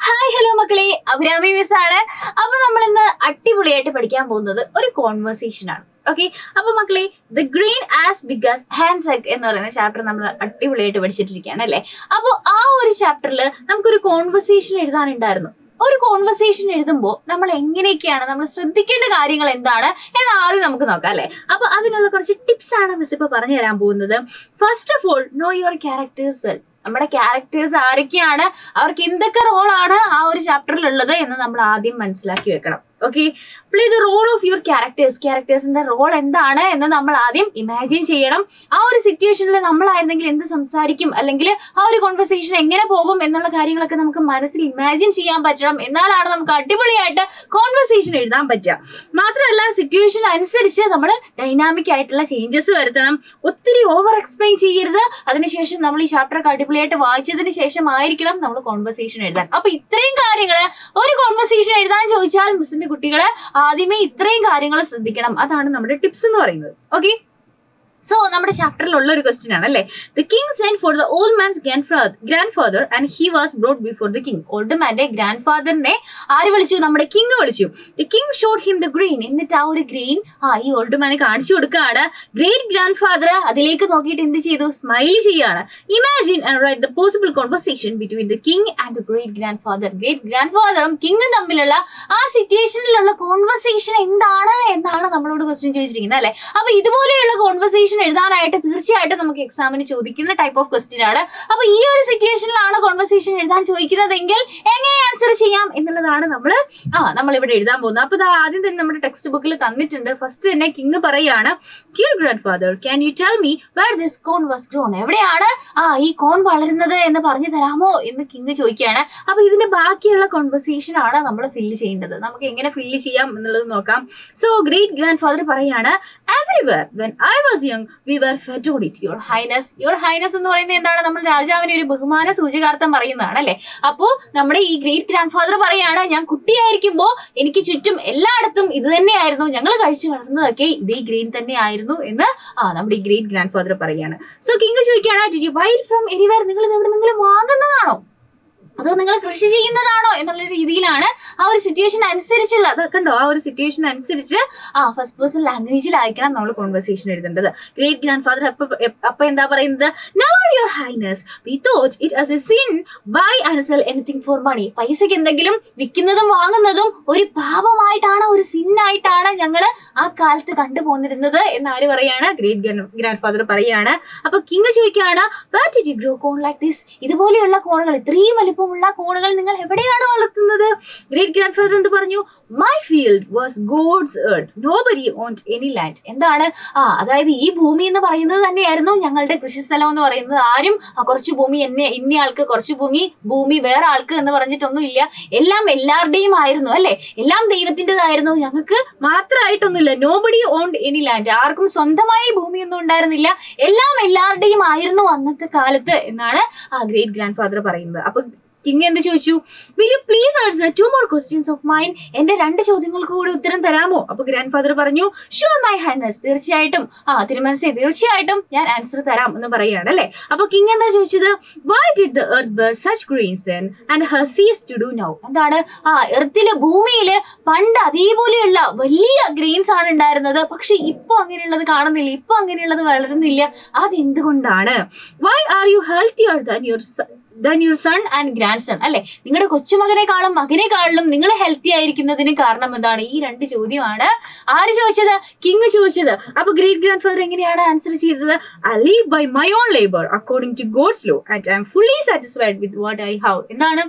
Hi hello മക്കളെ, Abhirami miss ആണ്. അപ്പൊ നമ്മൾ ഇന്ന് അടിപൊളിയായിട്ട് പഠിക്കാൻ പോകുന്നത് ഒരു കോൺവെർസേഷൻ ആണ്. ഓക്കെ, അപ്പൊ മക്കളെ, the grain as big as hen's egg എന്ന് പറയുന്ന ചാപ്റ്റർ നമ്മൾ അടിപൊളിയായിട്ട് പഠിച്ചിട്ടിരിക്കുകയാണ് അല്ലെ. അപ്പോൾ ആ ഒരു ചാപ്റ്ററിൽ നമുക്കൊരു കോൺവെർസേഷൻ എഴുതാനുണ്ടായിരുന്നു. ഒരു കോൺവെർസേഷൻ എഴുതുമ്പോൾ നമ്മൾ എങ്ങനെയൊക്കെയാണ്, നമ്മൾ ശ്രദ്ധിക്കേണ്ട കാര്യങ്ങൾ എന്താണ് എന്ന് ആദ്യം നമുക്ക് നോക്കാം അല്ലെ. അപ്പൊ അതിനുള്ള കുറച്ച് ടിപ്സ് ആണ് മിസ് ഇപ്പൊ പറഞ്ഞു തരാൻ പോകുന്നത്. First of all, no your characters well. നമ്മുടെ ക്യാരക്ടേഴ്സ് ആരൊക്കെയാണ്, അവർക്ക് എന്തൊക്കെ റോളാണ് ആ ഒരു ചാപ്റ്ററിൽ ഉള്ളത് എന്ന് നമ്മൾ ആദ്യം മനസ്സിലാക്കി വെക്കണം. Okay, play the role of your characters. ക്യാരക്ടേഴ്സിന്റെ റോൾ എന്താണ് എന്ന് നമ്മൾ ആദ്യം ഇമാജിൻ ചെയ്യണം. ആ ഒരു സിറ്റുവേഷനിൽ നമ്മളായിരുന്നെങ്കിൽ എന്ത് സംസാരിക്കും, അല്ലെങ്കിൽ ആ ഒരു കോൺവെർസേഷൻ എങ്ങനെ പോകും എന്നുള്ള കാര്യങ്ങളൊക്കെ നമുക്ക് മനസ്സിൽ ഇമാജിൻ ചെയ്യാൻ പറ്റണം. എന്നാലാണ് നമുക്ക് അടിപൊളിയായിട്ട് കോൺവെർസേഷൻ എഴുതാൻ പറ്റുക. മാത്രമല്ല, സിറ്റുവേഷൻ അനുസരിച്ച് നമ്മൾ ഡൈനാമിക് ആയിട്ടുള്ള ചേഞ്ചസ് വരുത്തണം. ഒത്തിരി ഓവർ എക്സ്പ്ലെയിൻ ചെയ്യരുത്. അതിനുശേഷം നമ്മൾ ഈ ചാപ്റ്റർ അടിപൊളിയായിട്ട് വായിച്ചതിന് ശേഷം ആയിരിക്കണം നമ്മൾ കോൺവെർസേഷൻ എഴുതാൻ. അപ്പൊ ഇത്രയും കാര്യങ്ങൾ ഒരു കോൺവെർസേഷൻ എഴുതാൻ ചോദിച്ചാൽ മിസ്സിന്റെ കുട്ടികളെ ആദ്യമേ ഇത്രയും കാര്യങ്ങൾ ശ്രദ്ധിക്കണം. അതാണ് നമ്മുടെ ടിപ്സ് എന്ന് പറയുന്നത്. ഓക്കെ, സോ നമ്മുടെ ചാപ്റ്ററിലുള്ള ഒരു ക്വസ്റ്റ്യൻ ആണ് അല്ലേ. The king sent for the old man's grandfather and he was brought before the king. Old മാന്റെ ഗ്രാൻഡ് ഫാദറിനെ ആര് വിളിച്ചു? നമ്മുടെ കിങ് വിളിച്ചു. The king showed him the green. എന്നിട്ട് ആ ഒരു ഗ്രീൻ ഈ ഓൾഡ് മാനെ കാണിച്ചു കൊടുക്കുകയാണ്. ഗ്രേറ്റ് ഗ്രാൻഡ് ഫാദർ അതിലേക്ക് നോക്കിയിട്ട് എന്ത് ചെയ്തു? സ്മൈൽ ചെയ്യാണ്. Imagine and write the possible conversation between the king and the great grandfather. Great ഗ്രാൻഡ് ഫാദറും കിങ്ങും തമ്മിലുള്ള ആ സിറ്റുവേഷനിലുള്ള കോൺവെർസേഷൻ എന്താണ് എന്നാണ് നമ്മളോട് ക്വസ്റ്റ്യൻ ചോദിച്ചിരിക്കുന്നത് അല്ലെ. അപ്പൊ ഇതുപോലെയുള്ള കോൺവെർസേഷൻ എഴുതാനായിട്ട് തീർച്ചയായിട്ടും നമുക്ക് എക്സാമിന് ചോദിക്കുന്ന ടൈപ്പ് ഓഫ് ക്വസ്റ്റ്യൻ ആണ്. അപ്പൊ ഈ ഒരു സിറ്റുവേഷനിലാണ് കോൺവെർസേഷൻ എഴുതാൻ ചോദിക്കുന്നതെങ്കിൽ എങ്ങനെ ആൻസർ ചെയ്യാം എന്നുള്ളതാണ് നമ്മൾ ഇവിടെ എഴുതാൻ പോകുന്നത്. അപ്പൊ ആദ്യം തന്നെ നമ്മുടെ ടെക്സ്റ്റ് ബുക്കിൽ തന്നിട്ടുണ്ട്. ഫസ്റ്റ് തന്നെ കിങ് പറയാണ്, dear grandfather, can you tell me where this corn was grown. എവിടെയാണ് ഈ കോൺ വളരുന്നത് എന്ന് പറഞ്ഞു തരാമോ എന്ന് കിങ് ചോദിക്കുകയാണ്. അപ്പൊ ഇതിന്റെ ബാക്കിയുള്ള കോൺവെർസേഷൻ ആണ് നമ്മൾ ഫില്ല് ചെയ്യേണ്ടത്. നമുക്ക് എങ്ങനെ ഫില്ല് ചെയ്യാം എന്നുള്ളത് നോക്കാം. സോ ഗ്രേറ്റ് ഗ്രാൻഡ് ഫാദർ പറയാണ്, everywhere when I was young we were fed on it, your highness. your highness എന്ന് പറയുന്നത് എന്താണ്? നമ്മൾ രാജാവിന് ഒരു ബഹുമാന സൂചകാർത്ഥം പറയുന്നതാണ് അല്ലെ. അപ്പോ നമ്മുടെ ഈ ഗ്രേറ്റ് ഗ്രാൻഡ് ഫാദർ പറയാണ്, ഞാൻ കുട്ടിയായിരിക്കുമ്പോ എനിക്ക് ചുറ്റും എല്ലായിടത്തും ഇത് തന്നെയായിരുന്നു, ഞങ്ങൾ കഴിച്ചു വളർന്നതൊക്കെ ഇതേ ഗ്രീൻ തന്നെ ആയിരുന്നു എന്ന് നമ്മുടെ ഈ ഗ്രേറ്റ് ഗ്രാൻഡ് ഫാദർ പറയാണ്. സോ കിങ് ചോദിക്കുകയാണ്, did you buy it from anywhere. നിങ്ങൾ ഇത് എവിടെ നിങ്ങൾ വാങ്ങുന്നതാണോ അതോ നിങ്ങൾ കൃഷി ചെയ്യുന്നതാണോ എന്നുള്ള രീതിയിലാണ് ആ ഒരു സിറ്റുവേഷൻ അനുസരിച്ചുള്ള, കണ്ടോ, ആ ഒരു സിറ്റുവേഷൻ അനുസരിച്ച് ഫസ്റ്റ് പേഴ്സൺ ലാംഗ്വേജിലായിരിക്കണം നമ്മൾ കോൺവെർസേഷൻ എഴുതേണ്ടത്. ഗ്രേറ്റ് ഗ്രാൻഡ് ഫാദർ അപ്പൊ എന്താ പറയുന്നത്? Now your highness we thought it as a sin buy and sell anything for money. പൈസക്ക് എന്തെങ്കിലും വിൽക്കുന്നതും വാങ്ങുന്നതും ഒരു പാപമായിട്ടാണ്, ഒരു സിന്നായിട്ടാണ് ഞങ്ങൾ ആ കാലത്ത് കണ്ടുപോന്നിരുന്നത് എന്നാര് പറയാണ്? ഗ്രേറ്റ് ഗ്രാൻഡ് ഫാദർ പറയാണ്. അപ്പൊ കിങ് ചോദിക്കുകയാണ്, where did you grow corn like this? ഇതുപോലെയുള്ള കോണുകൾ, ഇത്രയും വലിപ്പം ഉള്ള കോണുകൾ നിങ്ങൾ എവിടെയാണ് വളർത്തുന്നത്? ഗ്രേറ്റ് ഗ്രാൻഡ് ഫാദർ എന്ത് പറഞ്ഞു? My field was God's earth, nobody owned any land. എന്താണ്? അതായത് ഈ ഭൂമി എന്ന് പറയുന്നത് തന്നെയായിരുന്നു ഞങ്ങളുടെ കൃഷിസ്ഥലം എന്ന് പറയുന്നത്. ആരും കുറച്ച് ഭൂമി ഇന്നയാൾക്ക് കുറച്ച് ഭൂമി വേറെ ആൾക്ക് എന്ന് പറഞ്ഞിട്ടൊന്നും ഇല്ല. എല്ലാം എല്ലാവരുടെയും ആയിരുന്നു അല്ലെ. എല്ലാം ദൈവത്തിൻ്റെതായിരുന്നു, ഞങ്ങൾക്ക് മാത്രമായിട്ടൊന്നുമില്ല. നോബഡി ഓൺഡ് എനി ലാൻഡ്, ആർക്കും സ്വന്തമായി ഭൂമിയൊന്നും ഉണ്ടായിരുന്നില്ല, എല്ലാം എല്ലാവരുടെയും ആയിരുന്നു അന്നത്തെ കാലത്ത് എന്നാണ് ഗ്രേറ്റ് ഗ്രാൻഡ് ഫാദർ പറയുന്നത്. അപ്പൊ കിങ് എന്ത് ചോദിച്ചു? Will you please answer 2 more questions of mine. എന്റെ 2 ചോദ്യങ്ങൾക്ക് കൂടി ഉത്തരം തരാമോ? അപ്പൊ ഗ്രാൻഡ് ഫാദർ പറഞ്ഞു, ഷുവർ മൈ ഹൈനസ്, തീർച്ചയായിട്ടും തിരുമനസ്സേ, തീർച്ചയായിട്ടും ഞാൻ ആൻസർ തരാം എന്ന് പറയുകയാണ് അല്ലെ. അപ്പൊ കിങ് എന്താ ചോദിച്ചത്? Why did the earth bear such grains then and has ceased to do now. എന്താണ്? എർത്തില്, ഭൂമിയില് പണ്ട് അതേപോലെയുള്ള വലിയ ഗ്രെയിൻസ് ആണ് ഉണ്ടായിരുന്നത്, പക്ഷെ ഇപ്പൊ അങ്ങനെയുള്ളത് കാണുന്നില്ല, ഇപ്പൊ അങ്ങനെയുള്ളത് വളരുന്നില്ല. അതെന്തുകൊണ്ടാണ്? Why are you healthier than your son and grandson. അല്ലെ, നിങ്ങളുടെ മകനെക്കാളും നിങ്ങൾ ഹെൽത്തി ആയിരിക്കുന്നതിന് കാരണം എന്താണ്? ഈ 2 ചോദ്യമാണ് ആര് ചോദിച്ചത്? കിങ് ചോദിച്ചത്. അപ്പൊ ഗ്രേറ്റ് ഗ്രാൻഡ് ഫാദർ എങ്ങനെയാണ് ആൻസർ ചെയ്തത്? I live by my own labor according to God's law and I am fully satisfied with what I have. എന്താണ്?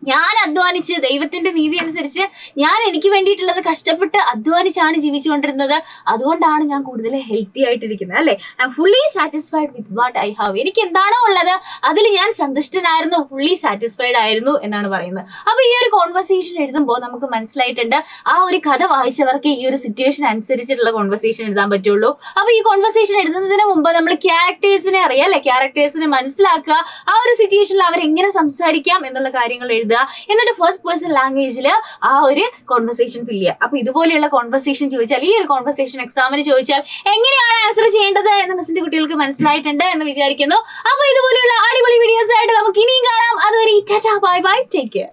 ഞാൻ അധ്വാനിച്ച്, ദൈവത്തിന്റെ നീതി അനുസരിച്ച് ഞാൻ എനിക്ക് വേണ്ടിയിട്ടുള്ളത് കഷ്ടപ്പെട്ട് അധ്വാനിച്ചാണ് ജീവിച്ചുകൊണ്ടിരുന്നത്. അതുകൊണ്ടാണ് ഞാൻ കൂടുതൽ ഹെൽത്തി ആയിട്ടിരിക്കുന്നത് അല്ലെ. I M fully satisfied with what I have. എനിക്ക് എന്താണോ ഉള്ളത് അതിൽ ഞാൻ സന്തുഷ്ടനായിരുന്നു, ഫുള്ളി സാറ്റിസ്ഫൈഡ് ആയിരുന്നു എന്നാണ് പറയുന്നത്. അപ്പൊ ഈ ഒരു കോൺവെർസേഷൻ എഴുതുമ്പോൾ നമുക്ക് മനസ്സിലായിട്ടുണ്ട്, ആ ഒരു കഥ വായിച്ചവർക്ക് ഈ ഒരു സിറ്റുവേഷൻ അനുസരിച്ചിട്ടുള്ള കോൺവെർസേഷൻ എഴുതാൻ പറ്റുള്ളൂ. അപ്പൊ ഈ കോൺവെർസേഷൻ എഴുതുന്നതിന് മുമ്പ് നമ്മൾ ക്യാരക്ടേഴ്സിനെ അറിയാം അല്ലെ, ക്യാരക്ടേഴ്സിനെ മനസ്സിലാക്കുക, ആ ഒരു സിറ്റുവേഷനിൽ അവർ എങ്ങനെ സംസാരിക്കാം എന്നുള്ള കാര്യങ്ങൾ എഴുതുക. എന്നിട്ട് ഫസ്റ്റ് പേഴ്സൺ ലാംഗ്വേജിൽ ആ ഒരു കോൺവെർസേഷൻ ഫില്ല് ചെയ്യുക. അപ്പൊ ഇതുപോലെയുള്ള കോൺവെർസേഷൻ ചോദിച്ചാൽ, ഈ ഒരു കോൺവെർസേഷൻ എക്സാമിന് ചോദിച്ചാൽ എങ്ങനെയാണ് ആൻസർ ചെയ്യേണ്ടത് എന്ന് മിസ്സിന്റെ കുട്ടികൾക്ക് മനസ്സിലായിട്ടുണ്ട് എന്ന് വിചാരിക്കുന്നു. അപ്പൊ ഇതുപോലെയുള്ള അടിപൊളി വീഡിയോസ് ആയിട്ട് നമുക്ക് ഇനിയും കാണാം. അതുവരെ ബൈ ബൈ, ടേക്ക് കെയർ.